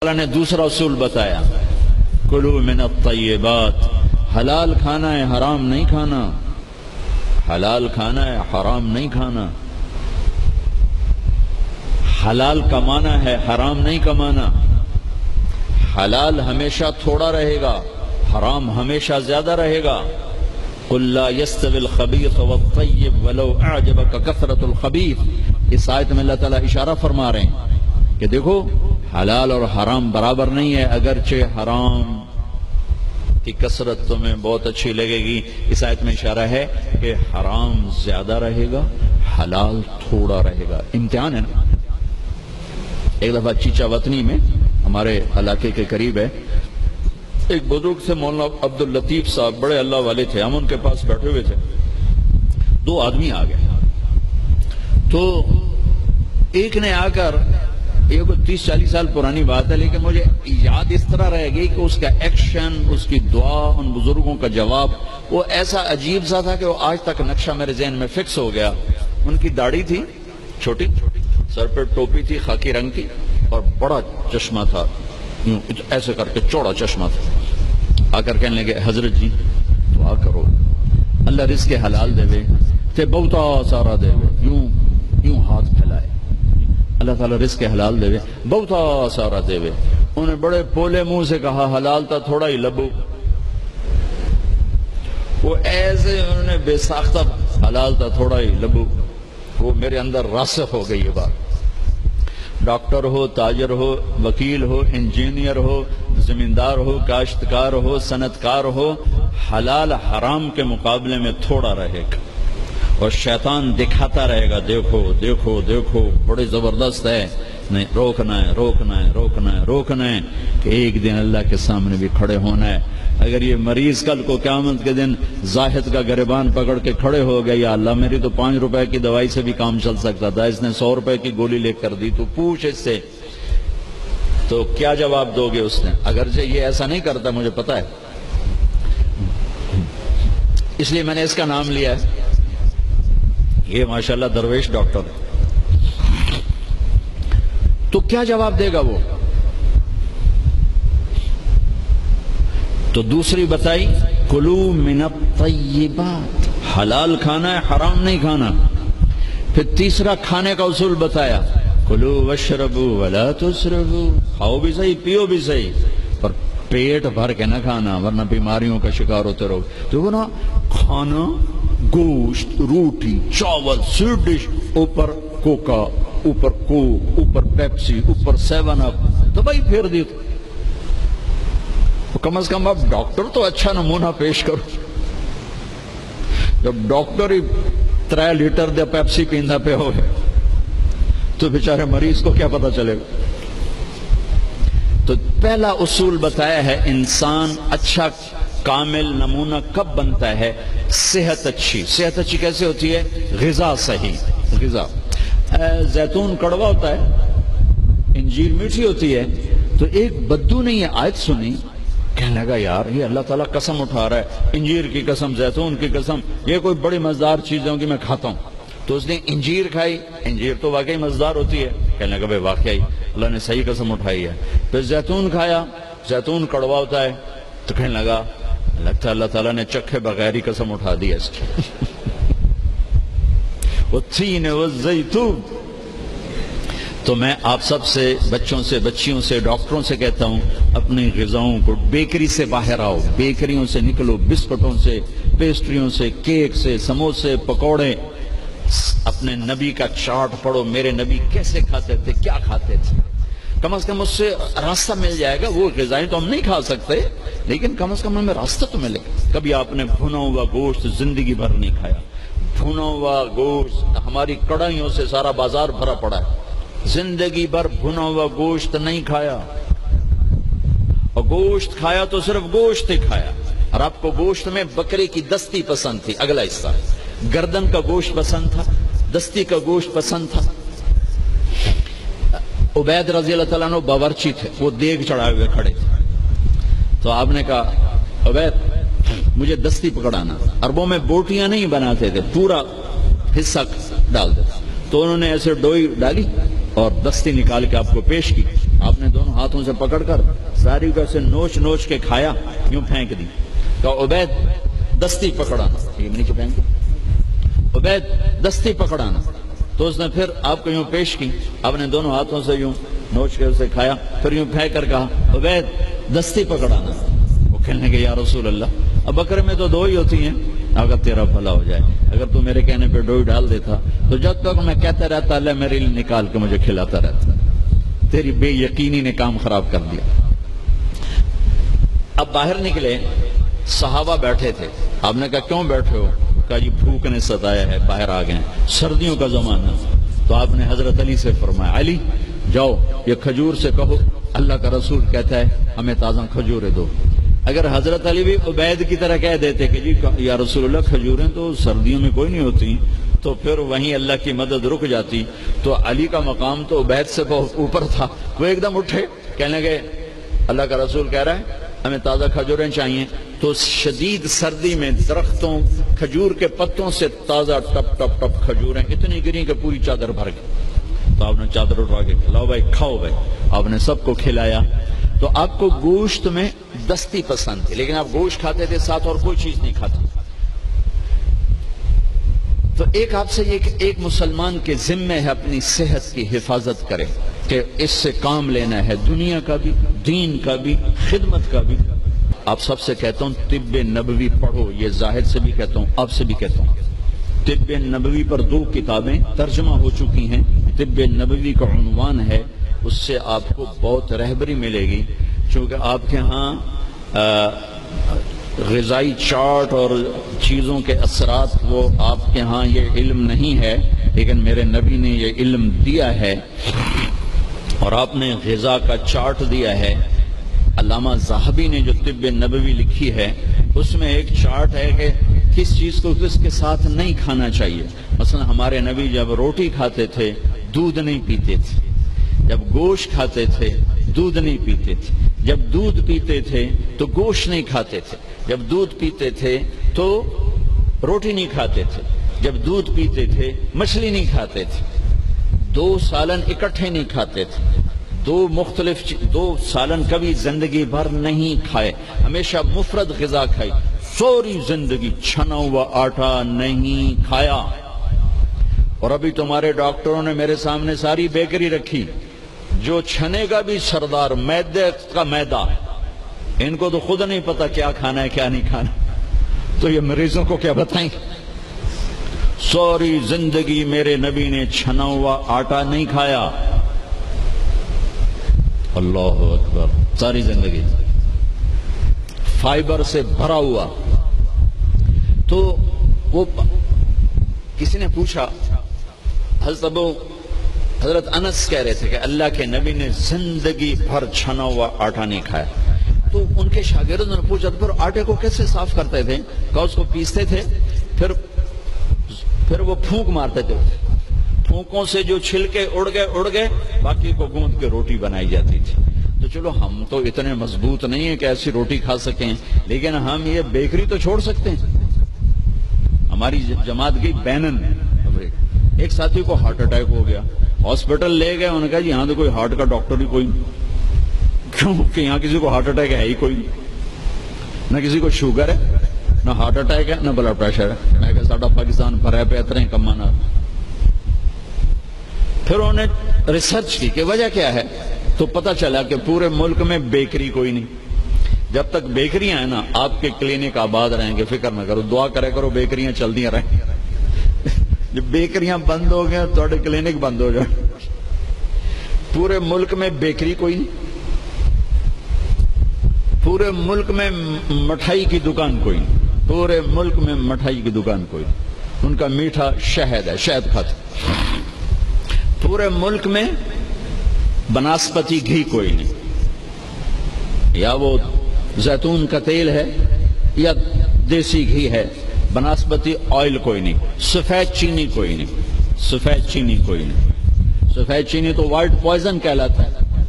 اللہ نے دوسرا اصول بتایا، کلو من الطیبات، حلال کھانا ہے حرام نہیں کھانا، حلال کھانا ہے حرام نہیں کھانا، حلال کمانا ہے حرام نہیں کمانا، حلال ہمیشہ تھوڑا رہے گا، حرام ہمیشہ زیادہ رہے گا۔ قل لا يستوي الخبيث والطيب ولو اعجبك كثرة الخبيث، اس آیت میں اللہ تعالیٰ اشارہ فرما رہے ہیں کہ دیکھو حلال اور حرام برابر نہیں ہے، اگرچہ حرام کی کثرت تمہیں بہت اچھی لگے گی، اس آیت میں اشارہ ہے کہ حرام زیادہ رہے گا، حلال تھوڑا رہے گا۔ امتحان ہے نا۔ ایک دفعہ چیچا وطنی میں ہمارے علاقے کے قریب ہے، ایک بزرگ سے مولانا عبداللطیف صاحب، بڑے اللہ والے تھے، ہم ان کے پاس بیٹھے ہوئے تھے، دو آدمی آ گئے، تو ایک نے آ کر، یہ کوئی 30-40 سال پرانی بات ہے لیکن مجھے یاد اس طرح رہ گئی کہ اس کا ایکشن، اس کی دعا، ان بزرگوں کا جواب وہ ایسا عجیب سا تھا کہ وہ آج تک نقشہ میرے ذہن میں فکس ہو گیا۔ ان کی داڑھی تھی چھوٹی، سر پہ ٹوپی تھی خاکی رنگ کی، اور بڑا چشمہ تھا، یوں ایسے کر کے چوڑا چشمہ تھا۔ آ کر کہنے لگے حضرت جی دعا کرو اللہ رزق حلال دے وے تے بہتا سارا دے وے، یوں ہاتھ پھیلائے، اللہ تعالیٰ رزق حلال دے وے بہتا سارا دے وے۔ انہیں بڑے پولے منہ سے کہا حلال تا تھوڑا ہی لبو، وہ ایسے انہوں نے بے ساختہ حلال تا تھوڑا ہی لبو، وہ میرے اندر راسخ ہو گئی یہ بات۔ ڈاکٹر ہو، تاجر ہو، وکیل ہو، انجینئر ہو، زمیندار ہو، کاشتکار ہو، صنعتکار ہو، حلال حرام کے مقابلے میں تھوڑا رہے گا، اور شیطان دکھاتا رہے گا دیکھو دیکھو دیکھو بڑے زبردست ہے، نہیں روکنا ہے روکنا ہے روکنا ہے روکنا ہے کہ ایک دن اللہ کے سامنے بھی کھڑے ہونا ہے۔ اگر یہ مریض کل کو قیامت کے دن زاہد کا گریبان پکڑ کے کھڑے ہو گئے، یا اللہ میری تو 5 روپے کی دوائی سے بھی کام چل سکتا تھا، اس نے 100 روپے کی گولی لے کر دی، تو پوچھ اس سے، تو کیا جواب دو گے اس نے؟ اگرچہ یہ ایسا نہیں کرتا مجھے پتا ہے، اس لیے میں نے اس کا نام لیا ہے، یہ ماشاءاللہ درویش ڈاکٹر ہے۔ تو کیا جواب دے گا وہ؟ تو دوسری بتائی کلو من الطیبات، حلال کھانا ہے حرام نہیں کھانا۔ پھر تیسرا کھانے کا اصول بتایا، کلو واشربوا ولا تسرفوا، کھاؤ بھی صحیح پیو بھی صحیح، پر پیٹ بھر کے نہ کھانا ورنہ بیماریوں کا شکار ہوتے رہو۔ تو وہ نا کھانا گوشت، روٹی، چاول، سویٹ ڈش، اوپر کوکا، اوپر کوک، اوپر پیپسی، اوپر 7 اپ، تو بھائی پھیر دی تو کم از کم اب ڈاکٹر تو اچھا نمونہ پیش کرو۔ جب ڈاکٹر ہی 3 لیٹر دے پیپسی پیندا پہ ہوئے تو بیچارے مریض کو کیا پتا چلے گا؟ تو پہلا اصول بتایا ہے انسان اچھا کامل نمونہ کب بنتا ہے؟ صحت اچھی۔ صحت اچھی کیسے ہوتی ہے؟ غذا صحیح، غذا۔ زیتون کڑوا ہوتا ہے، انجیر میٹھی ہوتی ہے، تو ایک بدو نے یہ آیت سنی، کہنے لگا یار یہ اللہ تعالیٰ قسم اٹھا رہا ہے، انجیر کی قسم، زیتون کی قسم، یہ کوئی بڑی مزدار چیزیں ہوں گی میں کھاتا ہوں۔ تو اس نے انجیر کھائی، انجیر تو واقعی مزدار ہوتی ہے، کہنے لگا بھائی واقعی اللہ نے صحیح قسم اٹھائی ہے۔ پھر زیتون کھایا، زیتون کڑوا ہوتا ہے، تو کہنے لگا لگتا ہے اللہ تعالیٰ نے چکھے بغیر ہی قسم اٹھا دی اس کی۔ والتین والزیتون۔ تو میں آپ سب سے، بچوں سے، بچیوں سے، ڈاکٹروں سے کہتا ہوں اپنی غذاؤں کو، بیکری سے باہر آؤ، بیکریوں سے نکلو، بسکٹوں سے، پیسٹریوں سے، کیک سے، سموسے، پکوڑے، اپنے نبی کا چارٹ پڑھو، میرے نبی کیسے کھاتے تھے، کیا کھاتے تھے، کم از کم اس سے راستہ مل جائے گا۔ وہ غذائیں تو ہم نہیں کھا سکتے لیکن کم از کم ہمیں راستہ تو ملے گا۔ کبھی آپ نے بھنا ہوا گوشت زندگی بھر نہیں کھایا، بھنا ہوا گوشت ہماری کڑھائیوں سے سارا بازار بھرا پڑا ہے، زندگی بھر بھنا ہوا گوشت نہیں کھایا، اور گوشت کھایا تو صرف گوشت ہی کھایا، اور آپ کو گوشت میں بکرے کی دستی پسند تھی، اگلا حصہ گردن کا گوشت پسند تھا، دستی کا گوشت پسند تھا۔ عبید رضی اللہ تعالیٰ عنہ باورچی تھے، وہ دیگ چڑھائے ہوئے کھڑے تھے، تو آپ نے کہا عبید مجھے دستی پکڑانا۔ عربوں میں بوٹیاں نہیں بناتے تھے، پورا حصہ ڈال دیتے، تو انہوں نے ایسے ڈوئی ڈالی اور دستی نکال کے آپ کو پیش کی۔ آپ نے دونوں ہاتھوں سے پکڑ کر ساری کو ایسے نوچ نوچ کے کھایا، یوں پھینک دی. کہا عبید دستی پکڑانا، یہ نیچے پھینک دی. عبید دستی پکڑانا. تو اس نے پھر آپ کو یوں پیش کی، آپ نے دونوں ہاتھوں سے یوں نوچ کے اسے کھایا، پھر یوں پھینک کر کہا عبید دستی پکڑانا. وہ کہنے لگے یا رسول اللہ اب بکرے میں تو دو ہی ہوتی ہیں. اگر تیرا بھلا ہو جائے، اگر تو میرے کہنے پہ ڈوئی ڈال دیتا تو جب تک میں کہتا رہتا اللہ میرے لیے نکال کے مجھے کھلاتا رہتا. تیری بے یقینی نے کام خراب کر دیا. اب باہر نکلے، صحابہ بیٹھے تھے. آپ نے کہا کیوں بیٹھے ہو؟ کہا جی بھوک نے ستایا ہے، باہر آ گئے، سردیوں کا زمانہ. تو آپ نے حضرت علی سے فرمایا علی جاؤ یہ کھجور سے کہو اللہ کا رسول کہتا ہے ہمیں تازہ کھجوریں دو. اگر حضرت علی بھی عبید کی طرح کہہ دیتے کہ جی یا رسول اللہ کھجوریں تو سردیوں میں کوئی نہیں ہوتی، تو پھر وہیں اللہ کی مدد رک جاتی. تو علی کا مقام تو عبید سے بہت اوپر تھا. وہ ایک دم اٹھے، کہنے لگے اللہ کا رسول کہہ رہا ہے ہمیں تازہ کھجوریں چاہیے. تو شدید سردی میں درختوں کھجور کے پتوں سے تازہ ٹپ ٹپ ٹپ کھجوریں اتنی گری کہ پوری چادر بھر گئی. تو آپ نے چادر اٹھا کے کھلاؤ بھائی کھاؤ بھائی. آپ نے سب کو کھلایا. تو آپ کو گوشت میں دستی پسند تھی، لیکن آپ گوشت کھاتے تھے ساتھ اور کوئی چیز نہیں کھاتے. تو ایک آپ سے یہ کہ ایک مسلمان کے ذمہ ہے اپنی صحت کی حفاظت کرے کہ اس سے کام لینا ہے، دنیا کا بھی، دین کا بھی، خدمت کا بھی. آپ سب سے کہتا ہوں طب نبوی پڑھو. یہ ظاہر سے بھی کہتا ہوں، آپ سے بھی کہتا ہوں. طب نبوی پر 2 کتابیں ترجمہ ہو چکی ہیں. طب نبوی کا عنوان ہے، اس سے آپ کو بہت رہبری ملے گی. چونکہ آپ کے ہاں غذائی چارٹ اور چیزوں کے اثرات وہ آپ کے ہاں یہ علم نہیں ہے، لیکن میرے نبی نے یہ علم دیا ہے اور آپ نے غذا کا چارٹ دیا ہے. علامہ ذہبی نے جو طب نبوی لکھی ہے اس میں ایک چارٹ ہے کہ کس چیز کو کس کے ساتھ نہیں کھانا چاہیے. مثلا ہمارے نبی جب روٹی کھاتے تھے دودھ نہیں پیتے تھے، جب گوشت کھاتے تھے دودھ نہیں پیتے تھے، جب دودھ پیتے تھے تو گوشت نہیں کھاتے تھے، جب دودھ پیتے تھے تو روٹی نہیں کھاتے تھے، جب دودھ پیتے تھے مچھلی نہیں کھاتے تھے. 2 سالن اکٹھے نہیں کھاتے تھے، 2 سالن کبھی زندگی بھر نہیں کھائے، ہمیشہ مفرد غذا کھائی. سوری زندگی چھنا ہوا آٹا نہیں کھایا. اور ابھی تمہارے ڈاکٹروں نے میرے سامنے ساری بیکری رکھی، جو چھنے کا بھی سردار، میدے کا میدا. ان کو تو خود نہیں پتا کیا کھانا ہے کیا نہیں کھانا، تو یہ مریضوں کو کیا بتائیں. سوری زندگی میرے نبی نے چھنا ہوا آٹا نہیں کھایا. اللہ اکبر. ساری زندگی فائبر سے بھرا ہوا. تو وہ کسی نے پوچھا، حضرت انس کہہ رہے تھے کہ اللہ کے نبی نے زندگی بھر چھنا ہوا آٹا نہیں کھایا. تو ان کے شاگردوں نے پوچھا پھر آٹے کو کیسے صاف کرتے تھے؟ کہا اس کو پیستے تھے، پھر وہ پھونک مارتے تھے، پھونکوں سے جو چھلکے اڑ گئے باقی کو گوندھ کے روٹی بنائی جاتی تھی. تو چلو ہم تو اتنے مضبوط نہیں ہیں کہ ایسی روٹی کھا سکیں، لیکن ہم یہ بیکری تو چھوڑ سکتے ہیں. ہماری جماعت گئی بینن، ایک ساتھی کو ہارٹ اٹیک ہو گیا، ہاسپٹل لے گئے. انہوں نے کہا جی یہاں تو کوئی ہارٹ کا ڈاکٹر ہی کوئی نہیں. کیوں کہ یہاں کسی کو ہارٹ اٹیک ہے ہی کوئی نہیں، نہ کسی کو شوگر ہے، نہ ہارٹ اٹیک ہے، نہ بلڈ پریشر ہے. میں کہا ساڈا پاکستان بھرا پہ اتنے کمانا. پھر انہوں نے ریسرچ کی کہ وجہ کیا ہے، تو پتہ چلا کہ پورے ملک میں بیکری کوئی نہیں. جب تک بیکریاں ہیں نا آپ کے کلینک آباد رہیں گے، فکر نہ کرو، دعا کرے کرو بیکریاں چلتی رہیں. جب بیکریاں بند ہو گیا تو کلینک بند ہو جائے. پورے ملک میں بیکری کوئی نہیں، پورے ملک میں مٹھائی کی دکان کوئی نہیں، پورے ملک میں مٹھائی کی دکان کوئی نہیں. ان کا میٹھا شہد ہے، شہد کھاتے. پورے ملک میں بناسپتی گھی کوئی نہیں، یا وہ زیتون کا تیل ہے یا دیسی گھی ہے. بناسپتی آئل کوئی نہیں. سفید چینی کوئی نہیں، سفید چینی کوئی نہیں. سفید چینی تو وائٹ پوائزن کہلاتا ہے.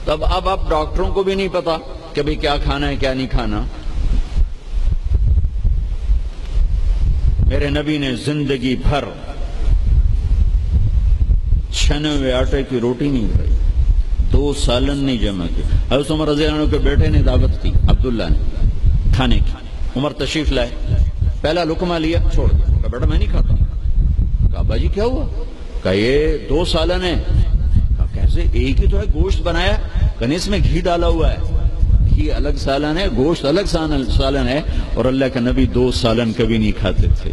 تب اب آپ ڈاکٹروں کو بھی نہیں پتا کہ بھئی کیا کھانا ہے کیا نہیں کھانا. میرے نبی نے زندگی بھر چھنے ہوئے آٹے کی روٹی نہیں کھائی. 2 سالن نہیں جمع کی. حضرت عمر رضی اللہ عنہ کے بیٹے نے دعوت کی عبداللہ نے کھانے کی. عمر تشریف لائے, پہلا لقمہ لیا, چھوڑ دیا. کہا بیٹا میں نہیں کھاتا. کہا ابا جی کیا ہوا؟ کہا یہ 2 سالن ہے. کہا کیسے؟ ایک ہی تو ہے, گوشت بنایا, کہنے اس میں گھی ڈالا ہوا ہے. گھی الگ سالن ہے, گوشت الگ سالن ہے. اور اللہ کے نبی 2 سالن کبھی نہیں کھاتے تھے.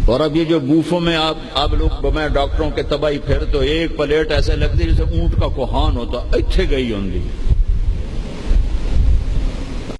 اور اب یہ جو بوفوں میں آپ لوگ میں ڈاکٹروں کے تباہی پھر تو ایک پلیٹ ایسے لگتی جیسے اونٹ کا کوہان ہوتا, اتھے گئی ہوں گی.